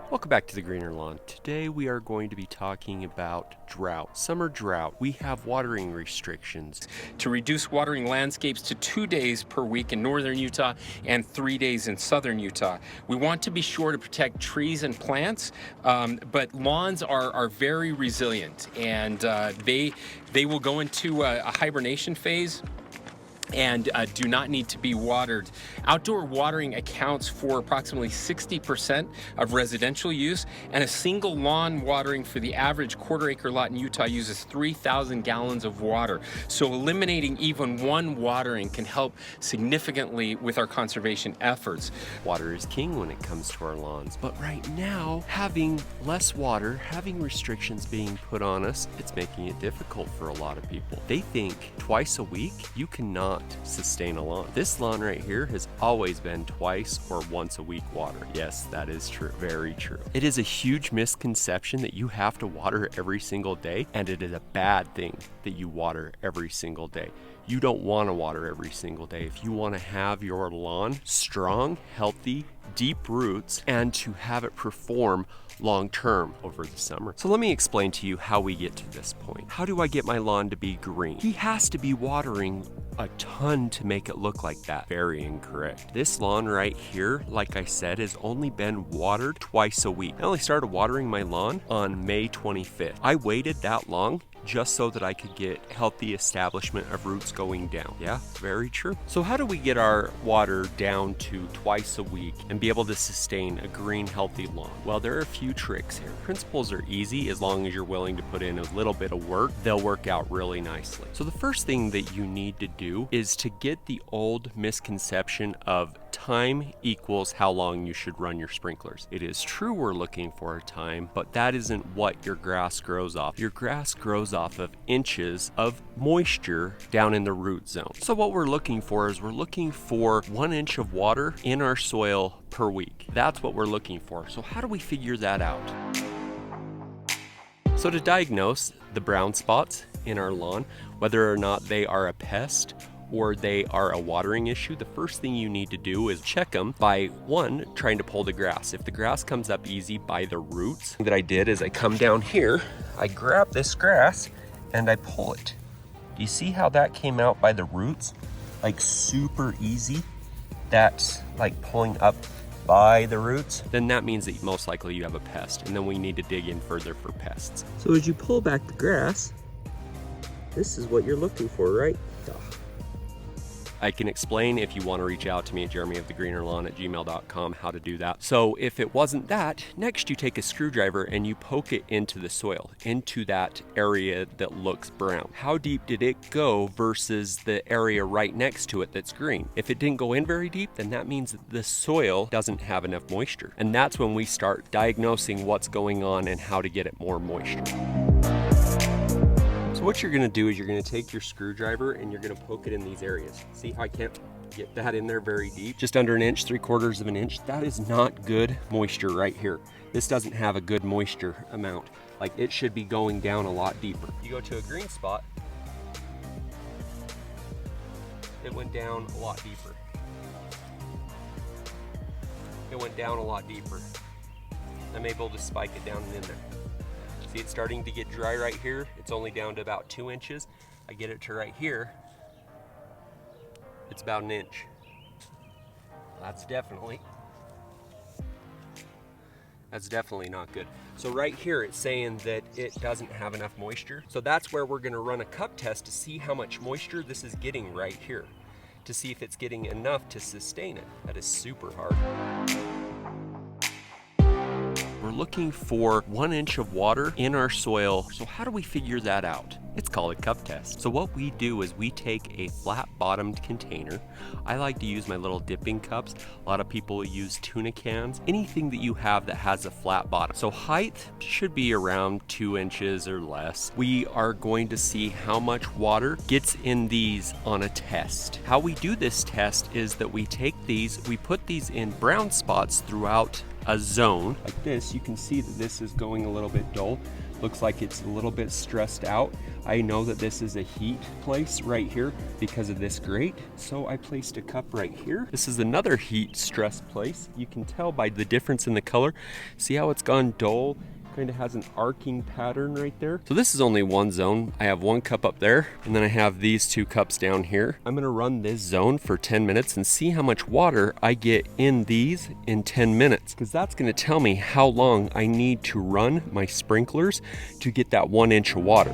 Welcome back to the Greener Lawn. Today we are going to be talking about drought. Summer drought. We have watering restrictions. To reduce watering landscapes to 2 days per week in northern Utah and 3 days in southern Utah. We want to be sure to protect trees and plants, but lawns are very resilient, and they will go into a hibernation phase and do not need to be watered. Outdoor watering accounts for approximately 60% of residential use, and a single lawn watering for the average quarter-acre lot in Utah uses 3,000 gallons of water. So eliminating even one watering can help significantly with our conservation efforts. Water is king when it comes to our lawns, but right now, having less water, having restrictions being put on us, it's making it difficult for a lot of people. They think twice a week you cannot sustain a lawn. This lawn right here has always been twice or once a week water. Yes, that is true. Very true. It is a huge misconception that you have to water every single day, and it is a bad thing that you water every single day. You don't want to water every single day. If you want to have your lawn strong, healthy, deep roots, and to have it perform long term over the summer. So let me explain to you how we get to this point. How do I get my lawn to be green? He has to be watering a ton to make it look like that. Very incorrect. This lawn right here, like I said, has only been watered twice a week. I only started watering my lawn on May 25th. I waited that long just so that I could get healthy establishment of roots going down. Yeah, very true. So how do we get our water down to twice a week and be able to sustain a green, healthy lawn? Well, there are a few tricks here. Principles are easy as long as you're willing to put in a little bit of work. They'll work out really nicely. So the first thing that you need to do is to get the old misconception of time equals how long you should run your sprinklers. It is true we're looking for a time, but that isn't what your grass grows off. Your grass grows off of inches of moisture down in the root zone. So what we're looking for is we're looking for 1 inch of water in our soil per week. That's what we're looking for. So how do we figure that out? So to diagnose the brown spots in our lawn, whether or not they are a pest or they are a watering issue, the first thing you need to do is check them by one, trying to pull the grass. If the grass comes up easy by the roots, what I did is I come down here, I grab this grass and I pull it. Do you see how that came out by the roots? Like super easy. That's like pulling up by the roots. Then that means that most likely you have a pest, and then we need to dig in further for pests. So as you pull back the grass, this is what you're looking for, right? I can explain if you want to reach out to me at jeremyofthegreenerlawn@gmail.com how to do that. So if it wasn't that, next you take a screwdriver and you poke it into the soil, into that area that looks brown. How deep did it go versus the area right next to it that's green? If it didn't go in very deep, then that means that the soil doesn't have enough moisture. And that's when we start diagnosing what's going on and how to get it more moisture. So what you're gonna do is you're gonna take your screwdriver and you're gonna poke it in these areas. See how I can't get that in there very deep? Just under an inch, 3/4 of an inch. That is not good moisture right here. This doesn't have a good moisture amount. Like, it should be going down a lot deeper. You go to a green spot, it went down a lot deeper. It went down a lot deeper. I'm able to spike it down and in there. See, it's starting to get dry right here. It's only down to about 2 inches. I get it to right here. It's about an inch. That's definitely not good. So right here, it's saying that it doesn't have enough moisture. So that's where we're gonna run a cup test to see how much moisture this is getting right here, to see if it's getting enough to sustain it. That is super hard. We're looking for 1 inch of water in our soil. So how do we figure that out? It's called a cup test. So what we do is we take a flat bottomed container. I like to use my little dipping cups. A lot of people use tuna cans. Anything that you have that has a flat bottom. So height should be around 2 inches or less. We are going to see how much water gets in these on a test. How we do this test is that we take these, we put these in brown spots throughout a zone like this. You can see that this is going a little bit dull. Looks like it's a little bit stressed out. I know that this is a heat place right here because of this grate, so I placed a cup right here. This is another heat stress place. You can tell by the difference in the color. See how it's gone dull? Kind of has an arcing pattern right there. So this is only one zone. I have one cup up there, and then I have these two cups down here. I'm gonna run this zone for 10 minutes and see how much water I get in these in 10 minutes, because that's gonna tell me how long I need to run my sprinklers to get that 1 inch of water.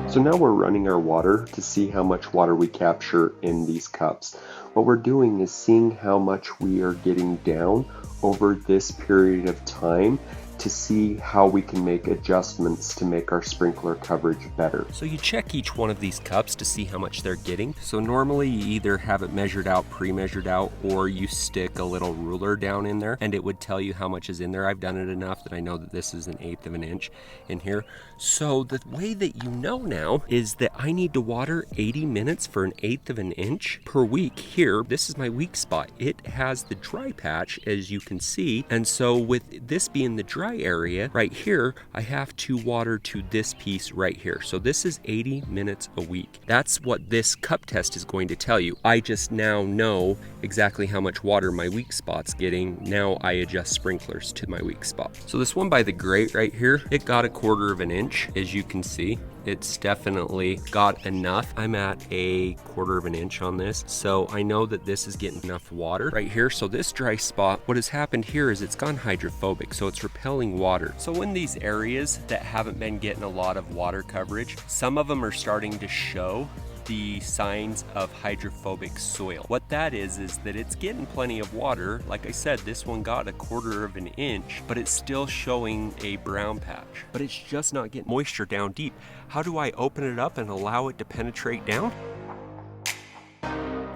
So now we're running our water to see how much water we capture in these cups. What we're doing is seeing how much we are getting down over this period of time to see how we can make adjustments to make our sprinkler coverage better. So you check each one of these cups to see how much they're getting. So normally you either have it measured out, pre-measured out, or you stick a little ruler down in there and it would tell you how much is in there. I've done it enough that I know that this is 1/8 of an inch in here. So the way that you know now is that I need to water 80 minutes for 1/8 of an inch per week here. This is my weak spot. It has the dry patch, as you can see. And so with this being the dry area right here, I have to water to this piece right here. So this is 80 minutes a week. That's what this cup test is going to tell you. I just now know exactly how much water my weak spot's getting. Now I adjust sprinklers to my weak spot. So this one by the grate right here, it got 1/4 of an inch, as you can see. It's definitely got enough. I'm at 1/4 of an inch on this, so I know that this is getting enough water right here. So this dry spot, what has happened here is it's gone hydrophobic, so it's repelling water. So in these areas that haven't been getting a lot of water coverage, some of them are starting to show the signs of hydrophobic soil. What that is that it's getting plenty of water. Like I said, this one got 1/4 of an inch, but it's still showing a brown patch. But it's just not getting moisture down deep. How do I open it up and allow it to penetrate down?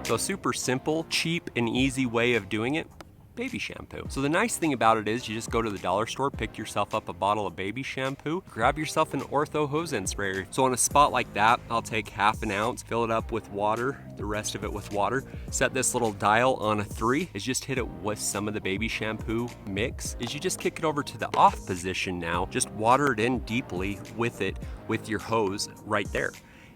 So super simple, cheap, and easy way of doing it. Baby shampoo. So the nice thing about it is you just go to the dollar store, pick yourself up a bottle of baby shampoo, grab yourself an Ortho hose end sprayer. So on a spot like that, I'll take 1/2 ounce, fill it up with water, the rest of it with water, set this little dial on a 3, is just hit it with some of the baby shampoo mix, is you just kick it over to the off position now, just water it in deeply with it, with your hose right there.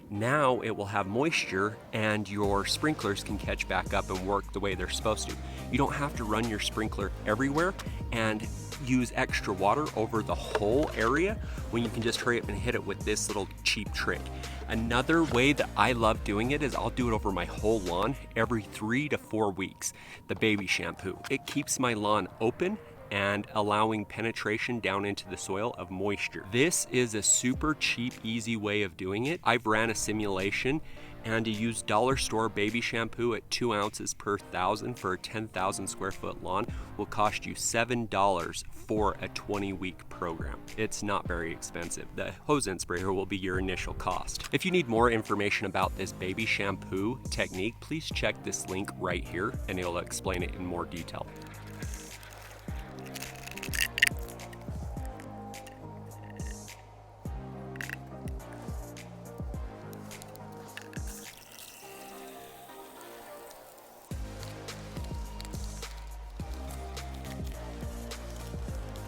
Now it will have moisture and your sprinklers can catch back up and work the way they're supposed to. You don't have to run your sprinkler everywhere and use extra water over the whole area when you can just hurry up and hit it with this little cheap trick. Another way that I love doing it is I'll do it over my whole lawn every 3 to 4 weeks, the baby shampoo. It keeps my lawn open and allowing penetration down into the soil of moisture. This is a super cheap, easy way of doing it. I've ran a simulation and to use dollar store baby shampoo at 2 ounces per 1,000 for a 10,000 square foot lawn will cost you $7 for a 20-week program. It's not very expensive. The hose end sprayer will be your initial cost. If you need more information about this baby shampoo technique, please check this link right here and it'll explain it in more detail.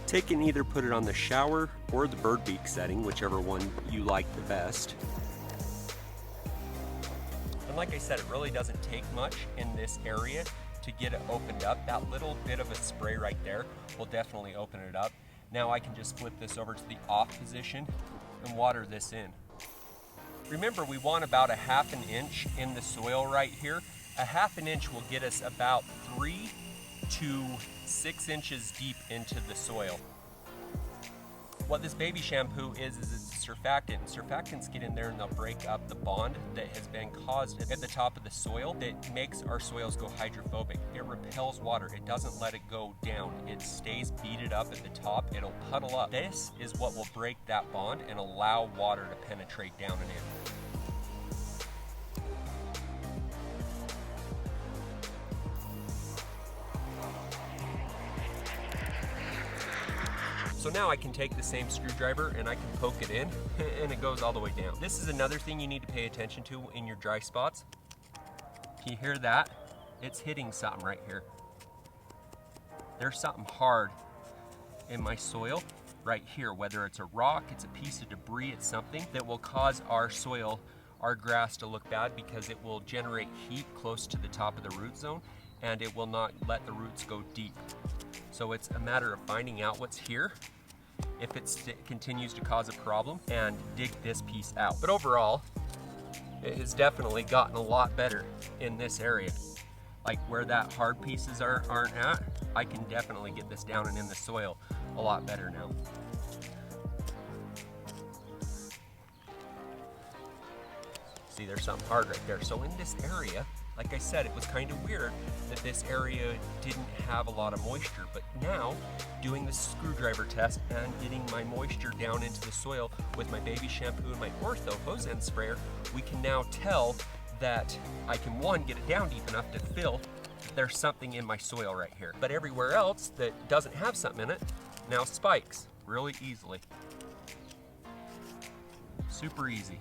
Take and either put it on the shower or the bird beak setting, whichever one you like the best. And like I said, it really doesn't take much in this area to get it opened up. That little bit of a spray right there will definitely open it up. Now I can just flip this over to the off position and water this in. Remember, we want about 1/2 inch in the soil right here. 1/2 inch will get us about 3 to 6 inches deep into the soil. What this baby shampoo is it's a surfactant. Surfactants get in there and they'll break up the bond that has been caused at the top of the soil that makes our soils go hydrophobic. It repels water. It doesn't let it go down. It stays beaded up at the top. It'll puddle up. This is what will break that bond and allow water to penetrate down and in. So now I can take the same screwdriver and I can poke it in and it goes all the way down. This is another thing you need to pay attention to in your dry spots. Can you hear that? It's hitting something right here. There's something hard in my soil right here, whether it's a rock, it's a piece of debris, it's something that will cause our soil, our grass to look bad because it will generate heat close to the top of the root zone and it will not let the roots go deep. So it's a matter of finding out what's here, if it continues to cause a problem, and dig this piece out. But overall, it has definitely gotten a lot better in this area. Like where that hard pieces aren't at, I can definitely get this down and in the soil a lot better now. See, there's something hard right there. So in this area, like I said, it was kind of weird that this area didn't have a lot of moisture, but now doing the screwdriver test and getting my moisture down into the soil with my baby shampoo and my ortho hose end sprayer, we can now tell that I can, one, get it down deep enough to feel there's something in my soil right here. But everywhere else that doesn't have something in it now spikes really easily. Super easy,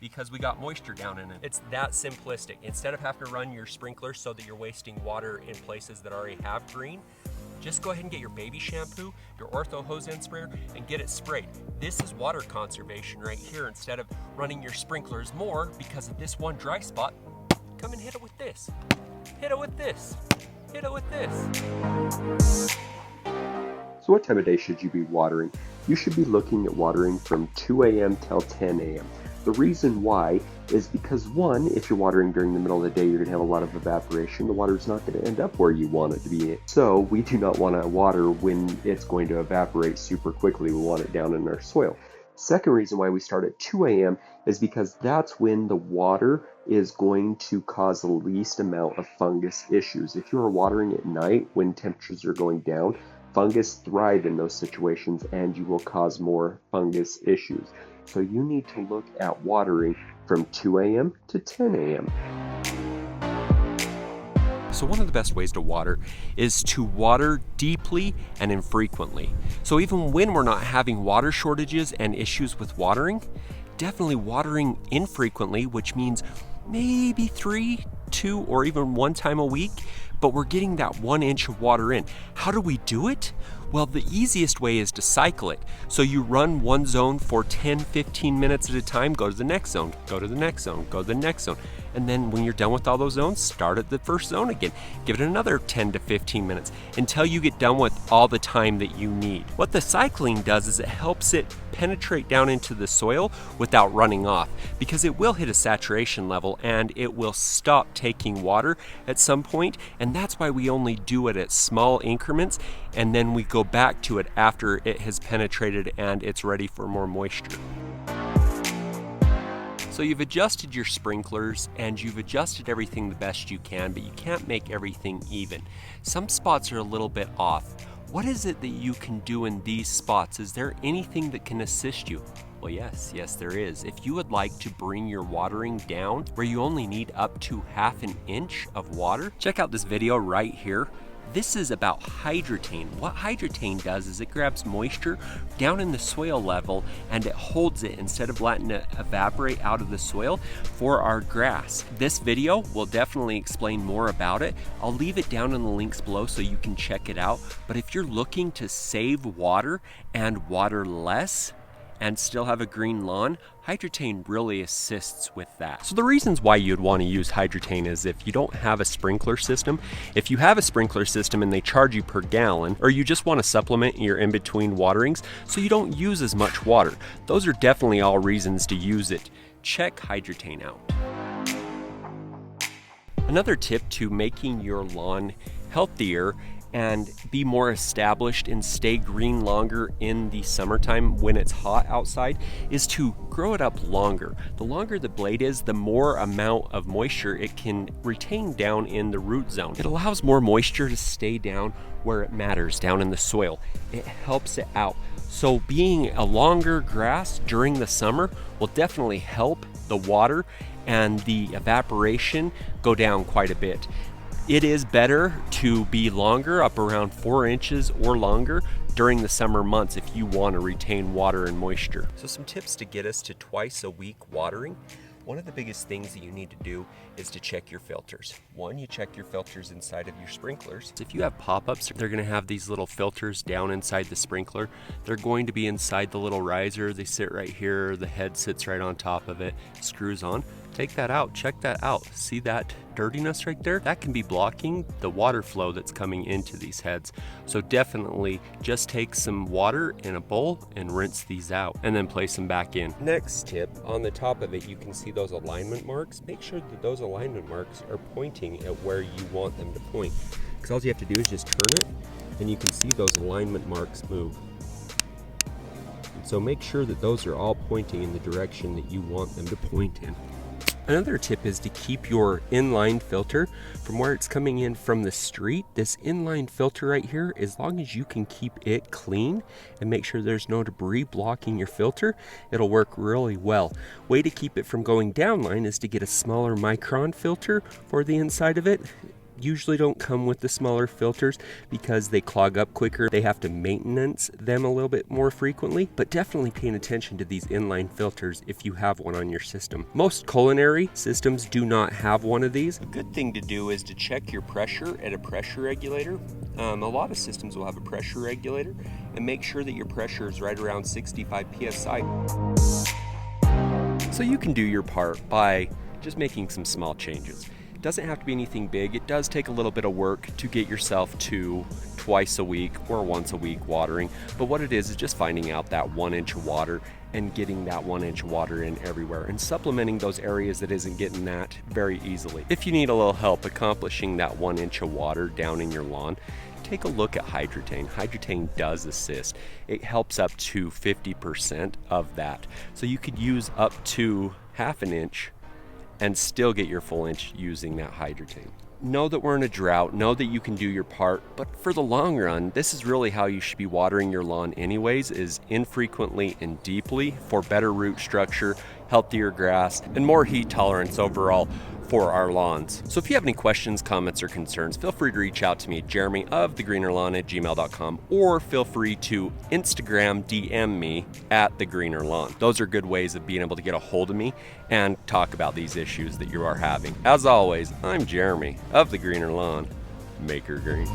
because we got moisture down in it. It's that simplistic. Instead of having to run your sprinklers so that you're wasting water in places that already have green, just go ahead and get your baby shampoo, your ortho hose end sprayer, and get it sprayed. This is water conservation right here. Instead of running your sprinklers more because of this one dry spot, come and hit it with this. Hit it with this. Hit it with this. So what time of day should you be watering? You should be looking at watering from 2 a.m. till 10 a.m. The reason why is because, one, if you're watering during the middle of the day, you're going to have a lot of evaporation. The water's not going to end up where you want it to be. So we do not want to water when it's going to evaporate super quickly. We want it down in our soil. Second reason why we start at 2 a.m. is because that's when the water is going to cause the least amount of fungus issues. If you are watering at night when temperatures are going down, fungus thrive in those situations and you will cause more fungus issues. So you need to look at watering from 2 a.m. to 10 a.m. So one of the best ways to water is to water deeply and infrequently. So even when we're not having water shortages and issues with watering, definitely watering infrequently, which means maybe 3, 2, or even 1 time a week, but we're getting that 1 inch of water in. How do we do it? Well, the easiest way is to cycle it. So you run one zone for 10, 15 minutes at a time, go to the next zone, go to the next zone, go to the next zone. And then when you're done with all those zones, start at the first zone again. Give it another 10 to 15 minutes until you get done with all the time that you need. What the cycling does is it helps it penetrate down into the soil without running off, because it will hit a saturation level and it will stop taking water at some point. And that's why we only do it at small increments, and then we go back to it after it has penetrated and it's ready for more moisture. So you've adjusted your sprinklers and you've adjusted everything the best you can, but you can't make everything even. Some spots are a little bit off. What is it that you can do in these spots? Is there anything that can assist you? Well, yes, there is. If you would like to bring your watering down where you only need up to 1/2 inch of water, check out this video right here. This is about hydrotane. What hydrotane does is it grabs moisture down in the soil level and it holds it instead of letting it evaporate out of the soil for our grass. This video will definitely explain more about it. I'll leave it down in the links below so you can check it out. But if you're looking to save water and water less and still have a green lawn, hydrotane really assists with that. So the reasons why you'd want to use hydrotane is if you don't have a sprinkler system. If you have a sprinkler system and they charge you per gallon, or you just want to supplement your in-between waterings so you don't use as much water, those are definitely all reasons to use it. Check hydrotane out. Another tip to making your lawn healthier and be more established and stay green longer in the summertime when it's hot outside is to grow it up longer. The longer the blade is, the more amount of moisture it can retain down in the root zone. It allows more moisture to stay down where it matters, down in the soil. It helps it out. So being a longer grass during the summer will definitely help the water and the evaporation go down quite a bit. It is better to be longer, up around 4 inches or longer during the summer months if you want to retain water and moisture. So some tips to get us to twice a week watering. One of the biggest things that you need to do is to check your filters. One, you check your filters inside of your sprinklers. If you have pop-ups, they're going to have these little filters down inside the sprinkler. They're going to be inside the little riser. They sit right here. The head sits right on top of it, screws on. Take that out, check that out. See that dirtiness right there? That can be blocking the water flow that's coming into these heads. So definitely just take some water in a bowl and rinse these out and then place them back in. Next tip, on the top of it, you can see those alignment marks. Make sure that those alignment marks are pointing at where you want them to point. Because all you have to do is just turn it and you can see those alignment marks move. And so make sure that those are all pointing in the direction that you want them to point in. Another tip is to keep your inline filter from where it's coming in from the street. This inline filter right here, as long as you can keep it clean and make sure there's no debris blocking your filter, it'll work really well. Way to keep it from going downline is to get a smaller micron filter for the inside of it. Usually don't come with the smaller filters because they clog up quicker. They have to maintenance them a little bit more frequently, but definitely paying attention to these inline filters if you have one on your system. Most culinary systems do not have one of these. A good thing to do is to check your pressure at a pressure regulator. A lot of systems will have a pressure regulator, and make sure that your pressure is right around 65 psi. So you can do your part by just making some small changes. Doesn't have to be anything big. It does take a little bit of work to get yourself to twice a week or once a week watering, but what it is just finding out that 1 inch of water and getting that 1 inch of water in everywhere and supplementing those areas that isn't getting that very easily. If you need a little help accomplishing that 1 inch of water down in your lawn, take a look at Hydrotane. Hydrotane does assist. It helps up to 50% of that. So you could use up to ½ an inch and still get your full inch using that Hydrotane. Know that we're in a drought, know that you can do your part, but for the long run, this is really how you should be watering your lawn anyways, is infrequently and deeply for better root structure, healthier grass, and more heat tolerance overall for our lawns. So if you have any questions, comments, or concerns, feel free to reach out to me at jeremy@thegreenerlawn@gmail.com, or feel free to Instagram DM me at thegreenerlawn. Those are good ways of being able to get a hold of me and talk about these issues that you are having. As always, I'm Jeremy of The Greener Lawn. Make her green.